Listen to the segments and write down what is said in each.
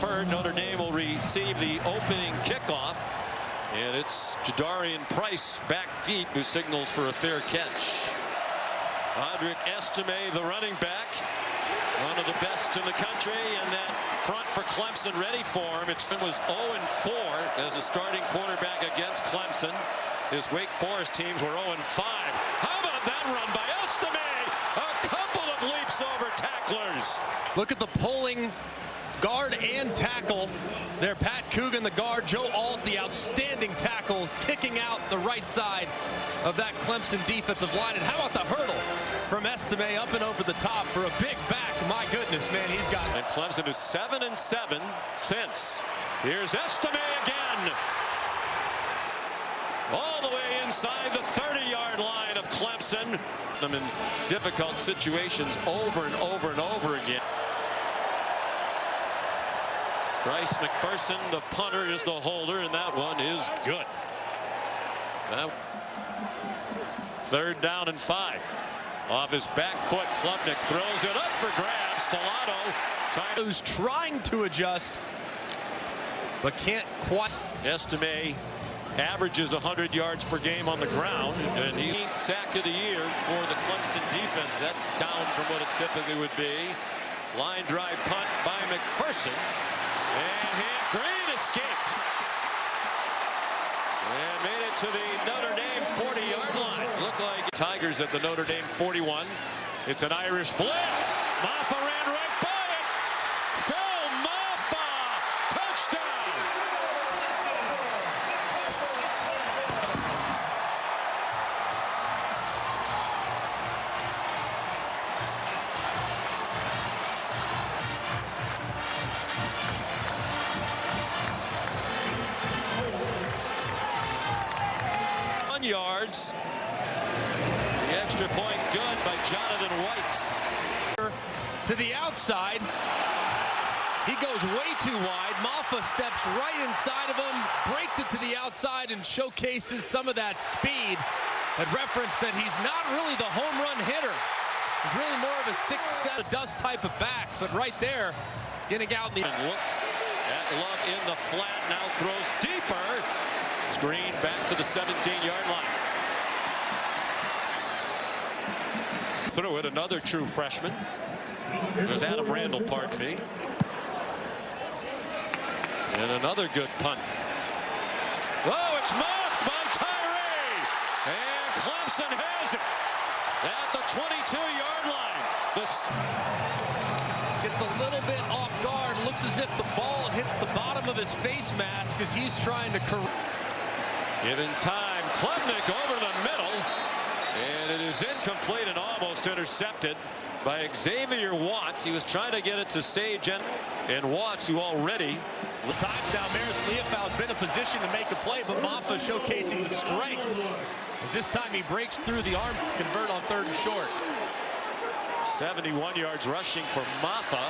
Notre Dame will receive the opening kickoff, and it's Jadarian Price back deep who signals for a fair catch. Audric Estime, the running back, one of the best in the country, and that front for Clemson ready for him. It was 0-4 as a starting quarterback against Clemson. His Wake Forest teams were 0-5. How about that run by Estime? A couple of leaps over tacklers. Look at the pulling guard and tackle there. Pat Coogan, the guard. Joe Alt, the outstanding tackle, kicking out the right side of that Clemson defensive line. And how about the hurdle from Estime up and over the top for a big back? My goodness, man, he's got. And Clemson is 7-7 since. Here's Estime again. All the way inside the 30-yard line of Clemson. Them in difficult situations over and over and over again. Bryce McPherson, the punter, is the holder, and that one is good. Now, 3rd down and 5. Off his back foot, Klubnik throws it up for grabs. Stellato who's trying to adjust, but can't quite. Estime averages 100 yards per game on the ground, and he's 8th sack of the year for the Clemson defense. That's down from what it typically would be. Line drive punt by McPherson. And Green escaped and made it to the Notre Dame 40-yard line. Looked like Tigers at the Notre Dame 41. It's an Irish blitz. Maffa ran right by it. Phil Maffa, touchdown. Yards. The extra point good by Jonathan White. To the outside. He goes way too wide. Maffa steps right inside of him, breaks it to the outside, and showcases some of that speed. That reference that he's not really the home run hitter. He's really more of a 6-7 dust type of back, but right there, getting out in the. And looked at Love in the flat, now throws deeper. It's Green back to the 17-yard line. Through it, another true freshman. There's Adam Randall, pardon me. And another good punt. Oh, it's muffed by Tyree. And Clemson has it at the 22-yard line. Gets a little bit off guard. Looks as if the ball hits the bottom of his face mask as he's trying to correct. Given time, Klubnik over the middle, and it is incomplete and almost intercepted by Xavier Watts. He was trying to get it to Sage and Watts, who already. Times down, Maris Leofau's been in position to make a play, but Maffa showcasing the strength. As this time he breaks through the arm to convert on 3rd and short. 71 yards rushing for Maffa.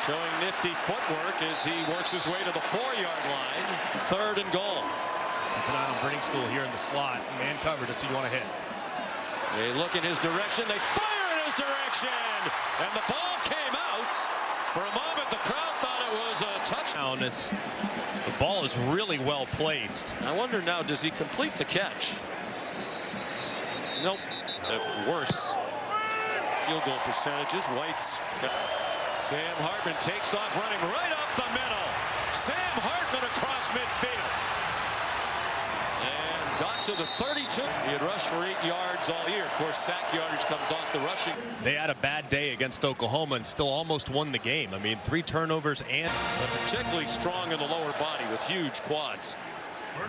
Showing nifty footwork as he works his way to the 4-yard line. 3rd and goal. Keep an eye on Brink School here in the slot. Man covered, that's who you want to hit. They look in his direction. They fire in his direction. And the ball came out. For a moment, the crowd thought it was a touchdown. The ball is really well placed. I wonder now, does he complete the catch? Nope. Worse field goal percentages. White's. Sam Hartman takes off running right up the middle. Sam Hartman across midfield. And got to the 32. He had rushed for 8 yards all year. Of course, sack yardage comes off the rushing. They had a bad day against Oklahoma and still almost won the game. I mean, 3 turnovers and. But particularly strong in the lower body with huge quads.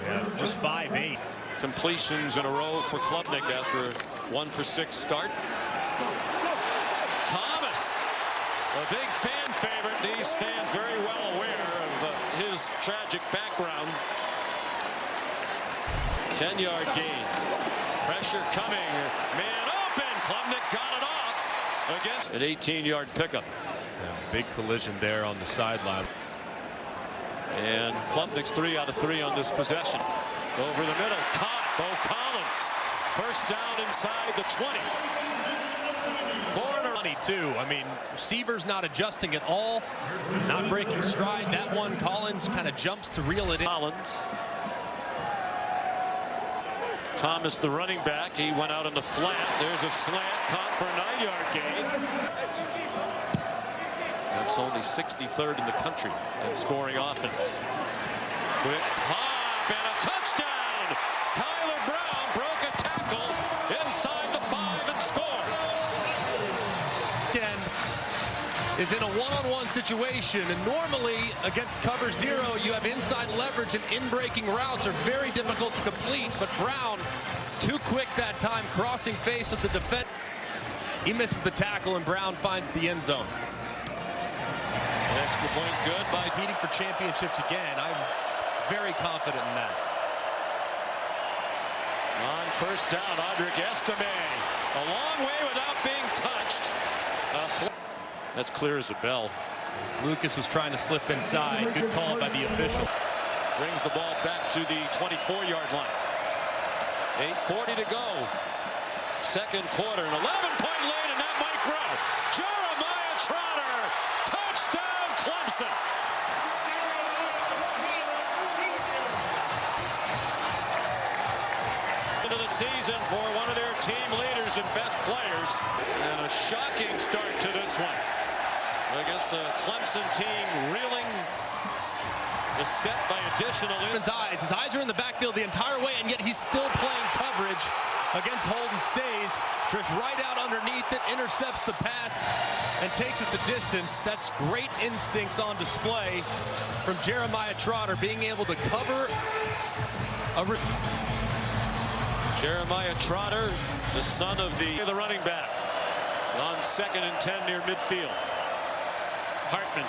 Yeah, just 5'8". Completions in a row for Klubnik after a 1-for-6 start. Thomas, a big fan favorite. These fans very well aware of his tragic background. 10-yard gain. Pressure coming. Man open. Klubnik got it off against an 18-yard pickup. Yeah, big collision there on the sideline. And Klubnik's 3 out of 3 on this possession. Over the middle, caught Bo Collins. 1st down inside the 20. Foreigner funny too. I mean, receivers not adjusting at all, not breaking stride. That one, Collins kind of jumps to reel it in. Collins. Thomas, the running back, he went out on the flat. There's a slant, caught for a 9-yard gain. That's only 63rd in the country in scoring offense. Quick pop and a touchdown. Tyler Brown broke a tackle inside the 5 and scored. Again, is in a one-on-one situation, and normally against cover 0 you have inside leverage, and in-breaking routes are very difficult to complete, but Brown too quick that time, crossing face of the defense. He misses the tackle and Brown finds the end zone. An extra point good by Competing for championships again. I'm very confident in that. on first down. Audric Estime a long way without being touched. That's clear as a bell. As Lucas was trying to slip inside. Good call by the official. Brings the ball back to the 24-yard line. 8:40 to go. Second quarter. An 11-point lead, and that might grow. Jeremiah Trotter. Touchdown, Clemson. Into the season for one of their team leaders and best players. And a shocking start to this one. Against the Clemson team reeling. The set by additional. His eyes are in the backfield the entire way, and yet he's still playing coverage against Holden Stays. Drifts right out underneath it, intercepts the pass, and takes it the distance. That's great instincts on display from Jeremiah Trotter, being able to cover a... Jeremiah Trotter, the son of the running back, on 2nd and 10 near midfield. Hartman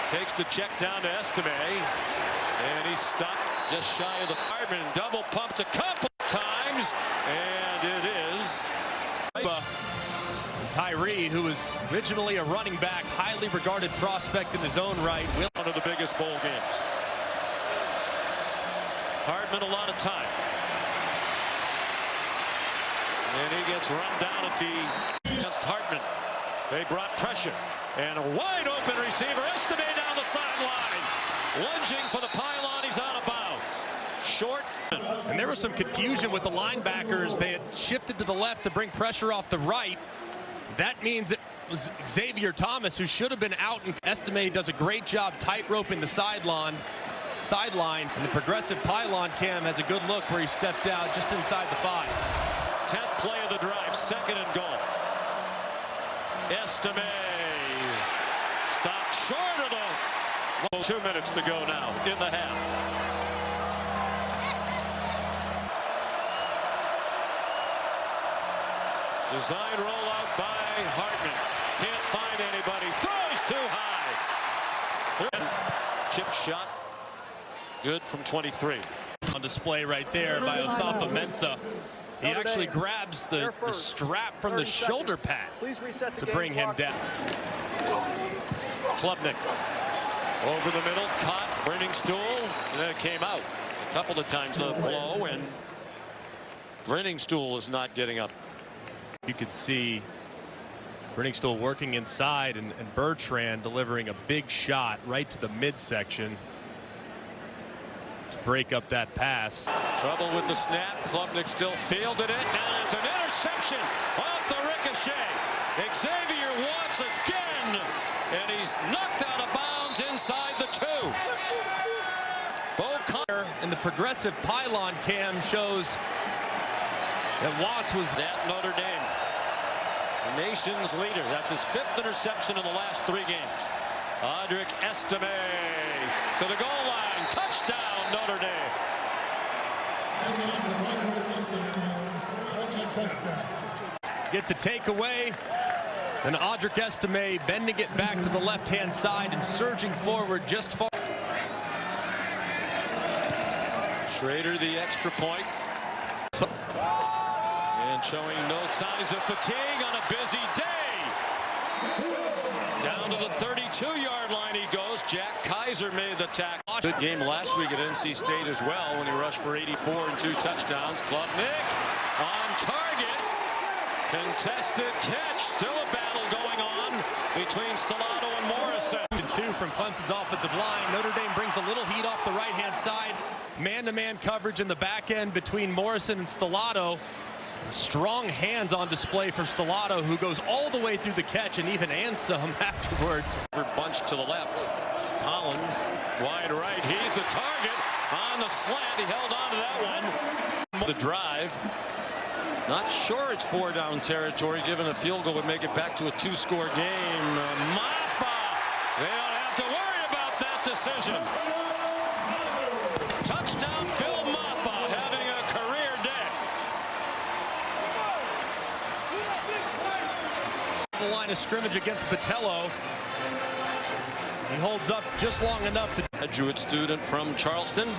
takes the check down to Estime, and he's stopped just shy of the Hartman. Double pumped a couple times, and it is. Tyree, who was originally a running back, highly regarded prospect in his own right. One of the biggest bowl games. Hartman a lot of time. And he gets run down at the against Hartman. They brought pressure. And a wide open receiver. Estime down the sideline. Lunging for the pylon. He's out of bounds. Short. And there was some confusion with the linebackers. They had shifted to the left to bring pressure off the right. That means it was Xavier Thomas who should have been out. And Estime does a great job tight roping the sideline. And the progressive pylon cam has a good look where he stepped out just inside the 5. 10th play of the drive. 2nd and goal. Estime stopped short of the 2 minutes to go now in the half. Design rollout by Hartman. Can't find anybody. Throws too high. Chip shot. Good from 23. On display right there by Osafa Mensah. He actually grabs the strap from the shoulder pad to bring him down. Klubnik over the middle, caught, burning stool, and then it came out a couple of times. The blow, and burning stool is not getting up. You could see burning stool working inside, and Bertrand delivering a big shot right to the midsection to break up that pass. Trouble with the snap. Klubnik still fielded it. Now it's an interception off the ricochet. Xavier Watts again, and he's knocked out of bounds inside the 2. Bo Connor in the progressive pylon cam shows that Watts was at Notre Dame. The nation's leader. That's his 5th interception in the last 3 games. Audric Estime to the goal line. Touchdown, Notre Dame. Get the takeaway. And Audric Estime bending it back to the left-hand side and surging forward just far. Schrader the extra point. And showing no signs of fatigue on a busy day. Down to the 32-yard line he goes. Jack Kaiser made the tackle. Good game last week at NC State as well when he rushed for 84 and 2 touchdowns. Klubnik on target. Contested catch. Still a battle going on between Stellato and Morrison. 2 from Clemson's offensive line. Notre Dame brings a little heat off the right-hand side. Man-to-man coverage in the back end between Morrison and Stellato. Strong hands on display from Stellato, who goes all the way through the catch and even some afterwards. Bunch to the left. Collins wide right. He's the target on the slant. He held on to that one. The drive. Not sure it's 4-down territory, given a field goal would make it back to a 2-score game. Maffa. They don't have to worry about that decision. Touchdown, Phil Maffa, having a career day. The line of scrimmage against Botello. He holds up just long enough to. A Jewett student from Charleston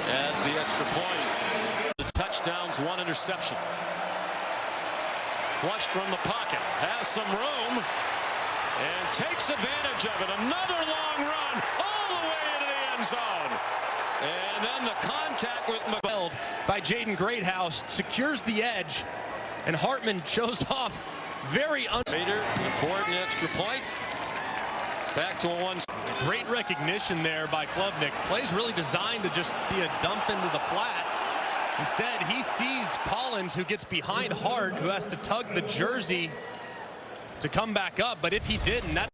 adds the extra point. The touchdowns, 1 interception. Flushed from the pocket, has some room, and takes advantage of it. Another long run all the way into the end zone. And then the contact with McBell by Jaden Greathouse secures the edge, and Hartman shows off very important extra point. It's back to a 1. Great recognition there by Klubnik. Plays really designed to just be a dump into the flat. Instead, he sees Collins, who gets behind Hart, who has to tug the jersey to come back up. But if he didn't, that.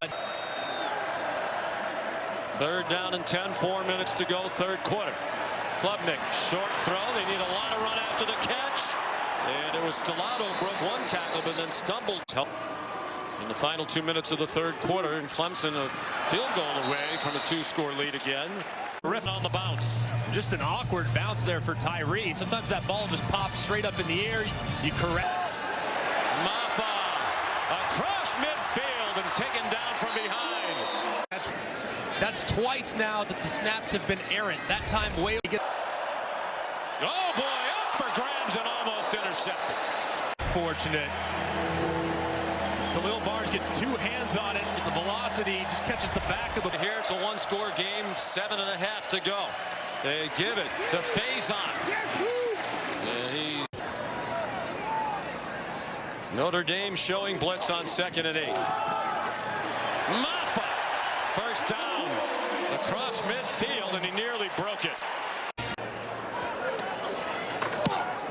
3rd down and 10, 4 minutes to go, 3rd quarter. Klubnik, short throw. They need a lot of run after the catch. And it was Stellato broke 1 tackle, but then stumbled. In the final 2 minutes of the 3rd quarter, and Clemson a field goal away from a 2-score lead again. Riff on the bounce. Just an awkward bounce there for Tyree. Sometimes that ball just pops straight up in the air. You correct. Maffa across midfield and taken down from behind. That's twice now that the snaps have been errant. That time way. Oh boy, up for grabs and almost intercepted. Fortunate. Khalil Barnes gets 2 hands on it. The velocity just catches the back of the. Here it's a 1-score game, 7.5 to go. They give it to Faison. Notre Dame showing blitz on 2nd and 8. Maffa, 1st down across midfield, and he nearly broke it.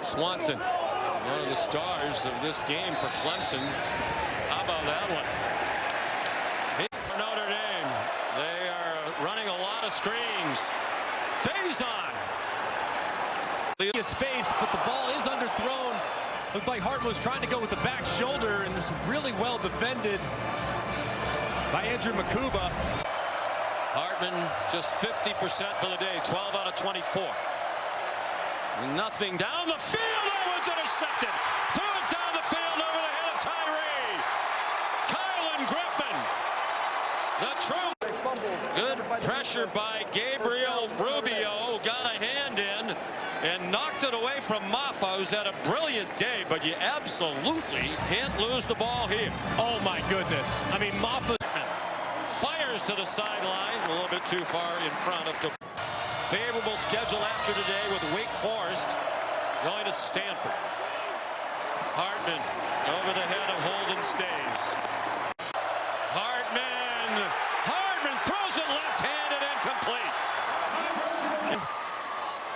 Swanson, one of the stars of this game for Clemson. How about that one? Notre Dame, they are running a lot of screens. Faison. Space, but the ball is underthrown. Looked like Hartman was trying to go with the back shoulder, and was really well defended by Andrew Makuba. Hartman just 50% for the day, 12 out of 24. Nothing down the field. That one's intercepted. Threw it down the field over the head of Tyree. Kylan Griffin. The true. Good pressure by Gabriel Rubio. Got a hand in and knocked it away from Maffa, who's had a brilliant day, but you absolutely can't lose the ball here. Oh my goodness. I mean, Maffa fires to the sideline, a little bit too far in front of the favorable schedule after today with Wake Forest going to Stanford. Hartman over the head of Holden Stays. Hartman throws it left-handed, incomplete.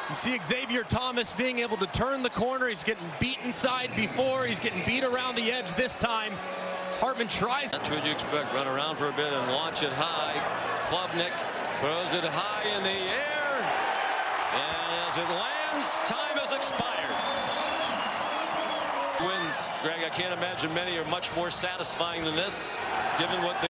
You see Xavier Thomas being able to turn the corner. He's getting beat inside before. He's getting beat around the edge this time. Hartman tries. That's what you expect. Run around for a bit and launch it high. Klubnik throws it high in the air. And as it lands, time has expired. Wins, Greg. I can't imagine many are much more satisfying than this, given what they